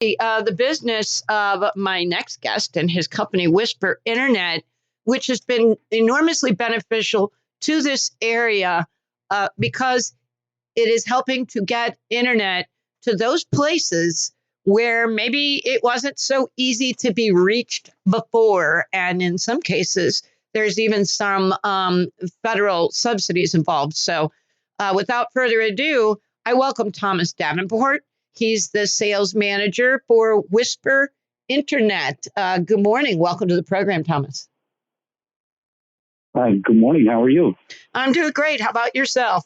the business of my next guest and his company, Wisper Internet, which has been enormously beneficial to this area because it is helping to get internet to those places where maybe it wasn't so easy to be reached before. And in some cases, there's even some federal subsidies involved. So without further ado, I welcome Thomas Davenport. He's the sales manager for Wisper Internet. Good morning. Welcome to the program, Thomas. Hi, good morning. How are you? I'm doing great. How about yourself?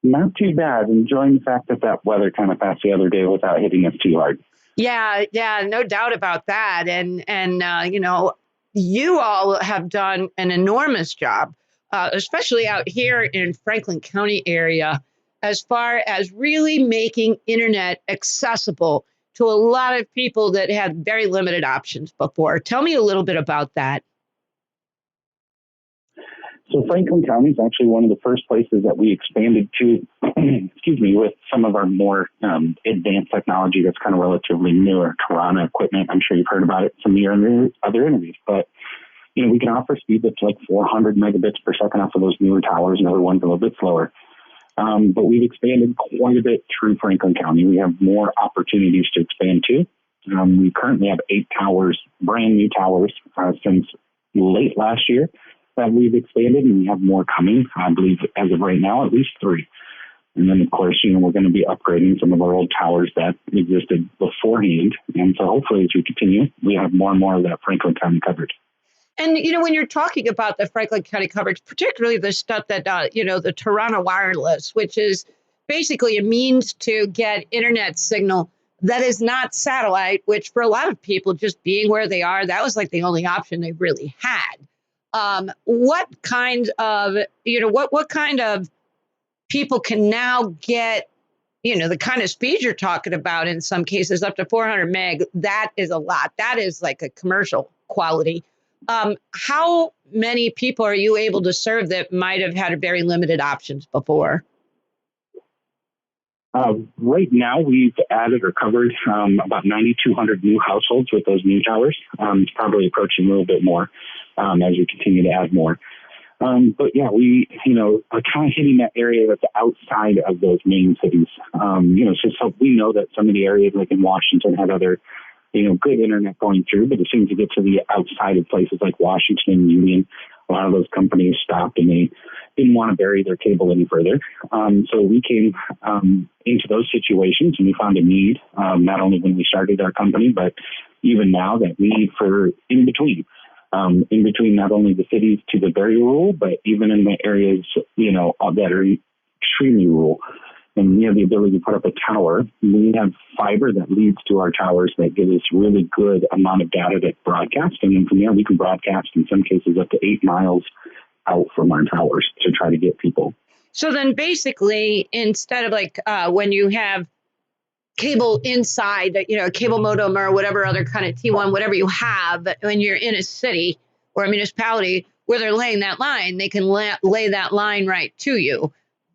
Not too bad. Enjoying the fact that weather kind of passed the other day without hitting us too hard. Yeah, no doubt about that. And you all have done an enormous job, especially out here in Franklin County area, as far as really making internet accessible to a lot of people that had very limited options before. Tell me a little bit about that. So Franklin County is actually one of the first places that we expanded to, with some of our more advanced technology that's kind of relatively newer, Tarana equipment. I'm sure you've heard about it from your other interviews, but we can offer speed that's like 400 megabits per second off of those newer towers, and other ones a little bit slower. But we've expanded quite a bit through Franklin County. We have more opportunities to expand to. We currently have 8 towers, brand new towers, since late last year that we've expanded, and we have more coming. I believe as of right now, at least 3. And then, of course, we're going to be upgrading some of our old towers that existed beforehand. And so hopefully as we continue, we have more and more of that Franklin County coverage. And, when you're talking about the Franklin County coverage, particularly the stuff that, the Tarana Wireless, which is basically a means to get internet signal that is not satellite, which for a lot of people, just being where they are, that was like the only option they really had. What kind of, what kind of people can now get, the kind of speed you're talking about in some cases up to 400 meg? That is a lot. That is like a commercial quality. How many people are you able to serve that might have had very limited options before? Right now, we've added or covered about 9,200 new households with those new towers. It's probably approaching a little bit more as we continue to add more. But yeah, we, are kind of hitting that area that's outside of those main cities. So we know that some of the areas like in Washington had other, good internet going through, but as soon as you get to the outside of places like Washington and Union, a lot of those companies stopped and they didn't want to bury their cable any further. So we came into those situations and we found a need, not only when we started our company, but even now that need for in between not only the cities to the very rural, but even in the areas, that are extremely rural. And we have the ability to put up a tower. We have fiber that leads to our towers that gives us really good amount of data to broadcast. And then from there, we can broadcast in some cases up to 8 miles out from our towers to try to get people. So then basically, instead of like when you have cable inside, a cable modem or whatever other kind of T1, whatever you have, when you're in a city or a municipality where they're laying that line, they can lay that line right to you,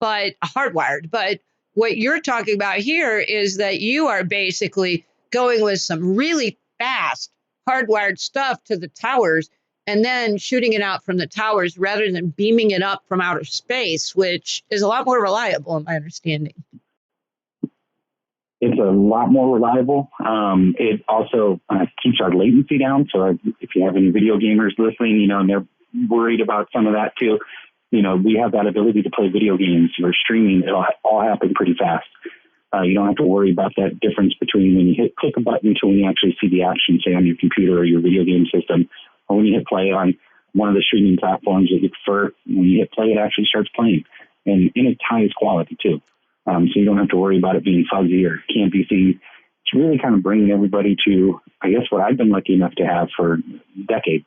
but hardwired. But what you're talking about here is that you are basically going with some really fast hardwired stuff to the towers and then shooting it out from the towers rather than beaming it up from outer space, which is a lot more reliable in my understanding. It's a lot more reliable. It also keeps our latency down. So if you have any video gamers listening, and they're worried about some of that too, we have that ability to play video games or streaming. It'll all happen pretty fast. You don't have to worry about that difference between when you click a button to when you actually see the action, say on your computer or your video game system, or when you hit play on one of the streaming platforms that you prefer. When you hit play, it actually starts playing, and in its highest quality too. So you don't have to worry about it being fuzzy or can't be seen. It's really kind of bringing everybody to, I guess, what I've been lucky enough to have for decades.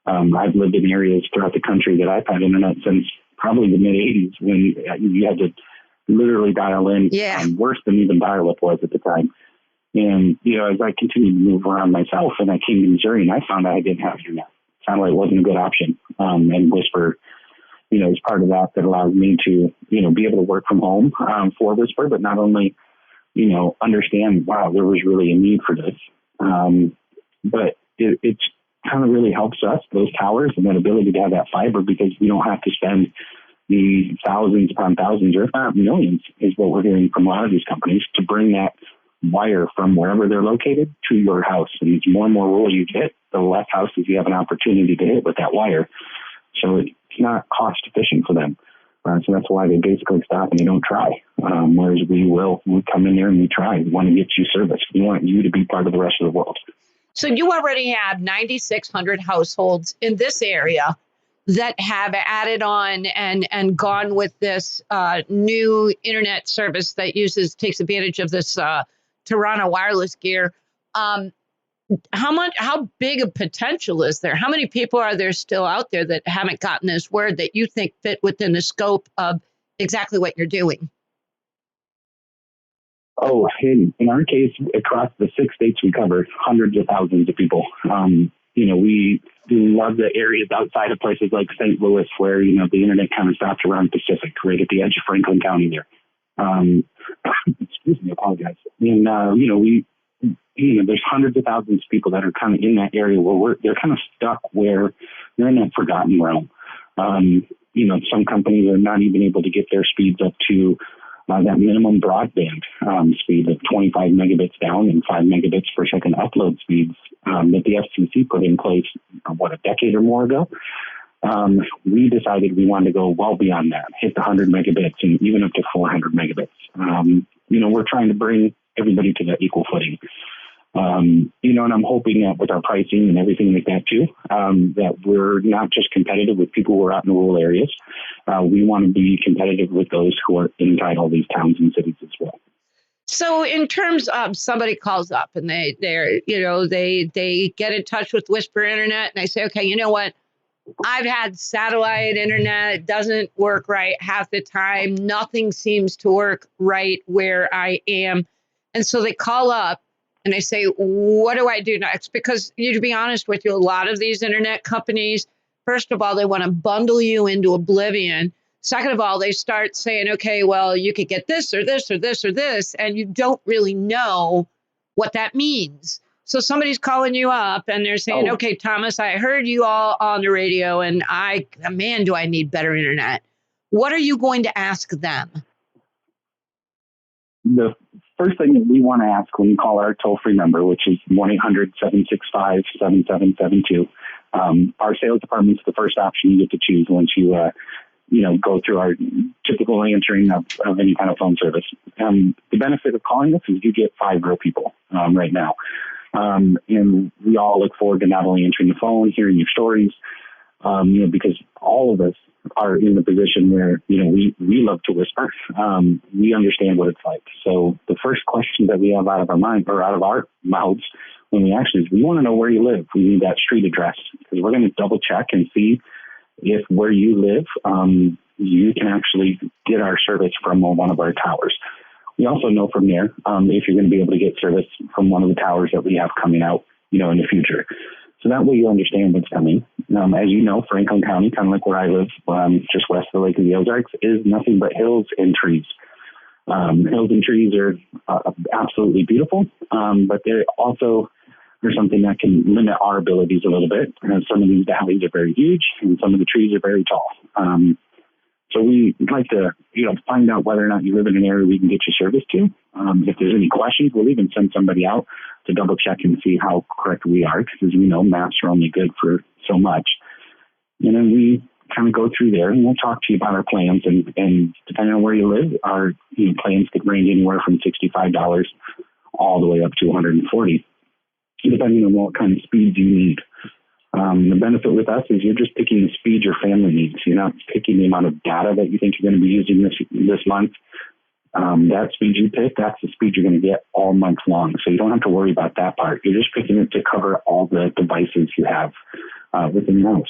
I've lived in areas throughout the country that I've had internet since probably the mid-'80s when you had to literally dial in, worse than even dial-up was at the time. And, as I continued to move around myself, and I came to Missouri, and I found out I didn't have internet. It sounded like it wasn't a good option. And Wisper, is part of that allows me to, be able to work from home for Wisper, but not only, understand, wow, there was really a need for this. But it's kind of really helps us, those towers, and that ability to have that fiber, because we don't have to spend the thousands upon thousands, or if not millions, is what we're hearing from a lot of these companies, to bring that wire from wherever they're located to your house. And the more and more rural you get, the less houses you have an opportunity to hit with that wire. So it's not cost efficient for them. So that's why they basically stop and they don't try. Whereas we come in there and we try. We want to get you service. We want you to be part of the rest of the world. So you already have 9,600 households in this area that have added on and gone with this new internet service that takes advantage of this Toronto wireless gear. How big a potential is there? How many people are there still out there that haven't gotten this word that you think fit within the scope of exactly what you're doing? Oh, in our case, across the 6 states we cover, hundreds of thousands of people. We love the areas outside of places like St. Louis, where, the internet kind of stops around Pacific, right at the edge of Franklin County there. Excuse me, I apologize. And, there's hundreds of thousands of people that are kind of in that area where they're kind of stuck where they're in that forgotten realm. Some companies are not even able to get their speeds up to that minimum broadband speed of 25 megabits down and 5 megabits per second upload speeds that the FCC put in place, a decade or more ago. We decided we wanted to go well beyond that, hit the 100 megabits and even up to 400 megabits. We're trying to bring everybody to that equal footing. And I'm hoping that with our pricing and everything like that too, that we're not just competitive with people who are out in the rural areas. We want to be competitive with those who are inside all these towns and cities as well. So in terms of somebody calls up and they get in touch with Wisper Internet and they say, okay, you know what? I've had satellite internet. It doesn't work right half the time. Nothing seems to work right where I am. And so they call up and they say, what do I do next? Because to be honest with you, a lot of these internet companies, first of all, they want to bundle you into oblivion. Second of all, they start saying, okay, well, you could get this or this or this or this, and you don't really know what that means. So somebody's calling you up and they're saying, okay, Thomas, I heard you all on the radio and man, do I need better internet. What are you going to ask them? The first thing that we want to ask when you call our toll-free number, which is 1-800-765-7772, our sales department's the first option you get to choose once you go through our typical answering of any kind of phone service. The benefit of calling us is you get 5 real people right now. And we all look forward to not only answering the phone, hearing your stories, because all of us are in the position where, we love to whisper. We understand what it's like. So the first question that we have out of our mind or out of our mouths when we actually is, we want to know where you live. We need that street address because we're going to double check and see if where you live, you can actually get our service from one of our towers. We also know from there if you're going to be able to get service from one of the towers that we have coming out, in the future. So that way you understand what's coming. As you know, Franklin County, kind of like where I live, just west of the Lake of the Ozarks, is nothing but hills and trees. Hills and trees are absolutely beautiful, but they also are something that can limit our abilities a little bit. Some of these valleys are very huge, and some of the trees are very tall. So we like to, find out whether or not you live in an area we can get you service to. If there's any questions, we'll even send somebody out to double check and see how correct we are, because as we know, maps are only good for so much. And then we kind of go through there and we'll talk to you about our plans. And depending on where you live, our plans could range anywhere from $65 all the way up to $140, depending on what kind of speed you need. The benefit with us is you're just picking the speed your family needs. You're not picking the amount of data that you think you're going to be using this month. That speed you pick, that's the speed you're going to get all month long. So you don't have to worry about that part. You're just picking it to cover all the devices you have within your house.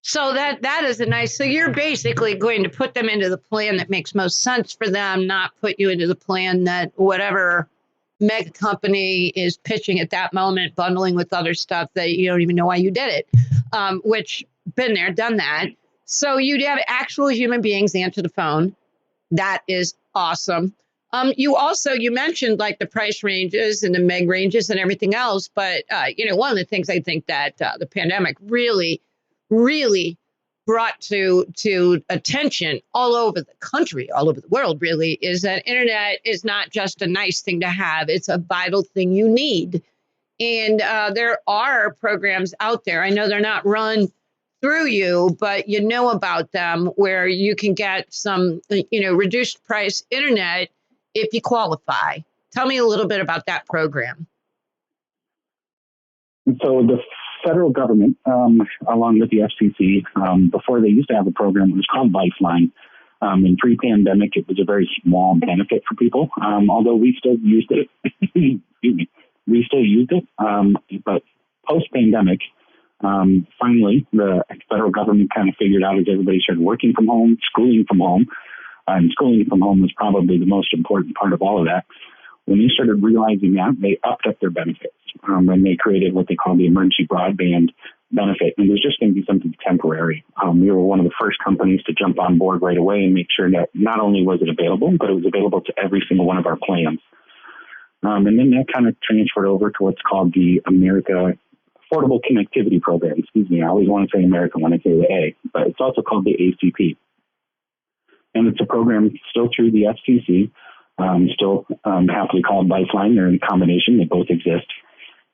So that is a nice, so you're basically going to put them into the plan that makes most sense for them, not put you into the plan that whatever mega company is pitching at that moment, bundling with other stuff that you don't even know why you did it, which been there, done that. So you'd have actual human beings answer the phone. That is awesome. You mentioned like the price ranges and the meg ranges and everything else, but one of the things I think that the pandemic really, really brought to attention all over the country, all over the world, really, is that internet is not just a nice thing to have; it's a vital thing you need. And there are programs out there. I know they're not run through you, but you know about them where you can get some, reduced price internet if you qualify. Tell me a little bit about that program. So the federal government, along with the FCC, before they used to have a program, it was called Lifeline. In pre-pandemic, it was a very small benefit for people, although we still used it. Excuse me. We still used it, but post-pandemic, finally, the federal government kind of figured out as everybody started working from home, schooling from home, and schooling from home was probably the most important part of all of that. When they started realizing that, they upped up their benefits, and they created what they call the emergency broadband benefit. And it was just going to be something temporary. We were one of the first companies to jump on board right away and make sure that not only was it available, but it was available to every single one of our plans. And then that kind of transferred over to what's called the America Affordable Connectivity Program. Excuse me, I always want to say America when I say the A, but it's also called the ACP. And it's a program still through the FCC, still happily called Lifeline. They're in combination. They both exist.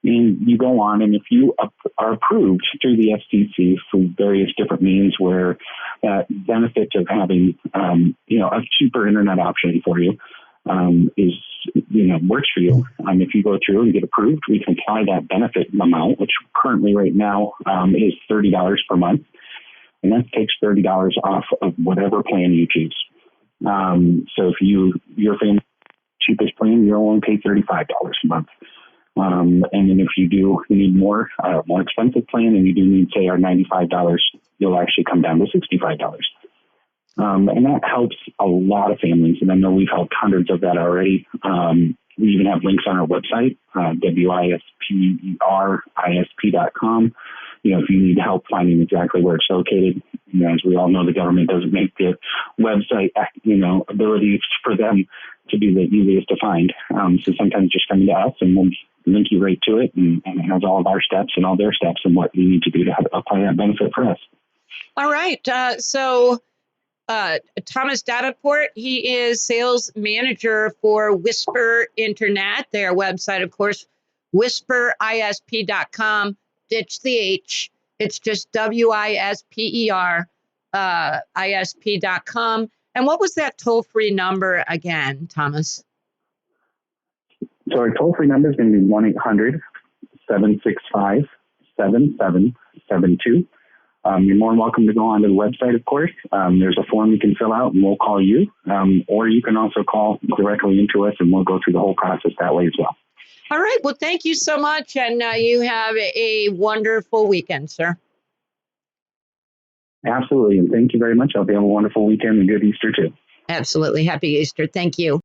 And you go on, and if you are approved through the FCC for various different means where that benefit of having, a cheaper internet option for you is, works for you. If you go through and get approved, we can apply that benefit amount, which currently right now is $30 per month. And that takes $30 off of whatever plan you choose. So if your family cheapest plan, you only pay $35 a month. And then if you need more expensive plan, and you do need, say, our $95, you'll actually come down to $65. And that helps a lot of families. And I know we've helped hundreds of that already. We even have links on our website, wisperisp.com. If you need help finding exactly where it's located, as we all know, the government doesn't make the website, abilities for them to be the easiest to find. So sometimes just come to us and we'll link you right to it, and it has all of our steps and all their steps and what you need to do to apply that benefit for us. All right. Thomas Davenport, he is sales manager for Wisper Internet. Their website, of course, wisperisp.com. Ditch the H. It's just WISPER ISP.com. And what was that toll-free number again, Thomas? So our toll-free number is going to be 1-800-765-7772. You're more than welcome to go onto the website, of course. There's a form you can fill out, and we'll call you. Or you can also call directly into us, and we'll go through the whole process that way as well. All right. Well, thank you so much, and you have a wonderful weekend, sir. Absolutely, and thank you very much. I hope you have a wonderful weekend and good Easter, too. Absolutely. Happy Easter. Thank you.